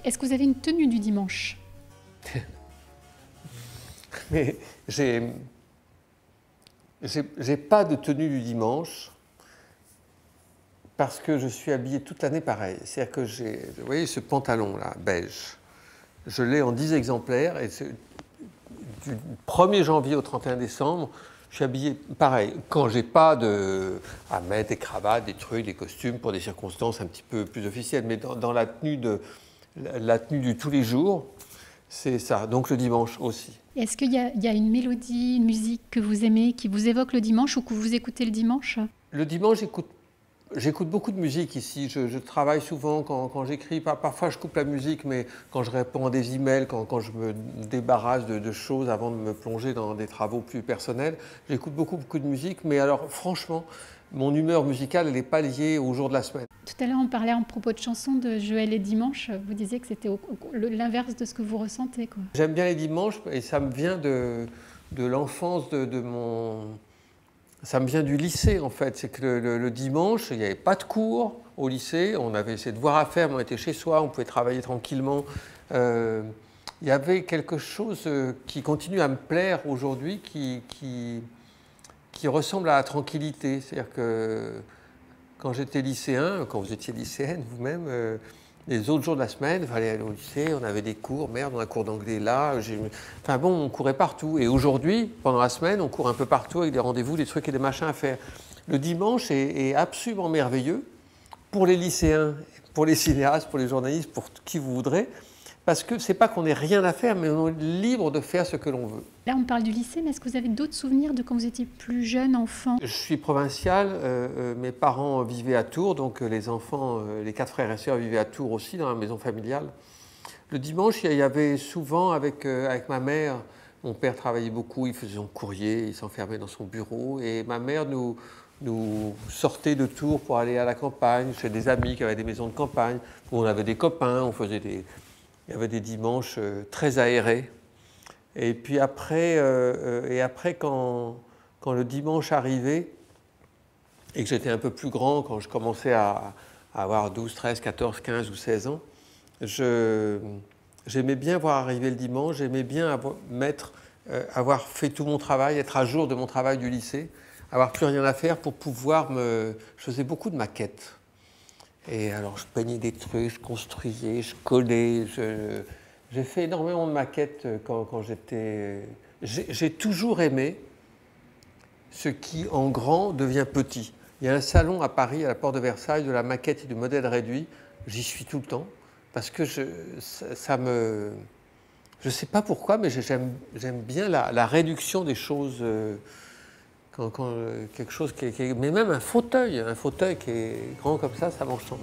Est-ce que vous avez une tenue du dimanche? Mais j'ai pas de tenue du dimanche parce que je suis habillé toute l'année pareil. C'est-à-dire que vous voyez ce pantalon-là, beige, je l'ai en 10 exemplaires et du 1er janvier au 31 décembre, je suis habillé pareil. Quand j'ai pas à mettre des cravates, des trucs, des costumes pour des circonstances un petit peu plus officielles, mais dans la tenue du tous les jours, c'est ça. Donc le dimanche aussi. Est-ce qu'il y a une mélodie, une musique que vous aimez, qui vous évoque le dimanche ou que vous écoutez le dimanche? Le dimanche, j'écoute beaucoup de musique ici. Je travaille souvent quand j'écris. Parfois, je coupe la musique, mais quand je réponds à des emails, quand je me débarrasse de choses avant de me plonger dans des travaux plus personnels, j'écoute beaucoup de musique. Mais alors, franchement, mon humeur musicale, elle n'est pas liée au jour de la semaine. Tout à l'heure, on parlait en propos de chansons de Joël et Dimanche. Vous disiez que c'était l'inverse de ce que vous ressentez, quoi. J'aime bien les dimanches et ça me vient de l'enfance Ça me vient du lycée, en fait. C'est que le dimanche, il n'y avait pas de cours au lycée. On avait ses devoirs à faire, mais on était chez soi, on pouvait travailler tranquillement. Il y avait quelque chose qui continue à me plaire aujourd'hui, qui ressemble à la tranquillité. C'est-à-dire que quand j'étais lycéen, quand vous étiez lycéenne vous-même, les autres jours de la semaine, il fallait aller au lycée, on avait des cours, merde, on a un cours d'anglais là. Enfin bon, on courait partout. Et aujourd'hui, pendant la semaine, on court un peu partout avec des rendez-vous, des trucs et des machins à faire. Le dimanche est absolument merveilleux pour les lycéens, pour les cinéastes, pour les journalistes, pour qui vous voudrez, parce que c'est pas qu'on n'ait rien à faire, mais on est libre de faire ce que l'on veut. Là, on parle du lycée, mais est-ce que vous avez d'autres souvenirs de quand vous étiez plus jeune, enfant? Je suis provincial, mes parents vivaient à Tours, donc les enfants, les 4 frères et sœurs vivaient à Tours aussi, dans la maison familiale. Le dimanche, il y avait souvent avec ma mère, mon père travaillait beaucoup, il faisait son courrier, il s'enfermait dans son bureau, et ma mère nous sortait de Tours pour aller à la campagne, chez des amis qui avaient des maisons de campagne, où on avait des copains, il y avait des dimanches très aérés. Et puis après, quand le dimanche arrivait, et que j'étais un peu plus grand, quand je commençais à avoir 12, 13, 14, 15 ou 16 ans, j'aimais bien voir arriver le dimanche, j'aimais bien avoir fait tout mon travail, être à jour de mon travail du lycée, avoir plus rien à faire pour pouvoir Je faisais beaucoup de maquettes. Et alors je peignais des trucs, je construisais, je collais, j'ai fait énormément de maquettes quand j'étais... J'ai toujours aimé ce qui, en grand, devient petit. Il y a un salon à Paris, à la porte de Versailles, de la maquette et du modèle réduit. J'y suis tout le temps, parce que ça me... Je ne sais pas pourquoi, mais j'aime bien la réduction des choses. Quelque chose mais même un fauteuil qui est grand comme ça m'enchante.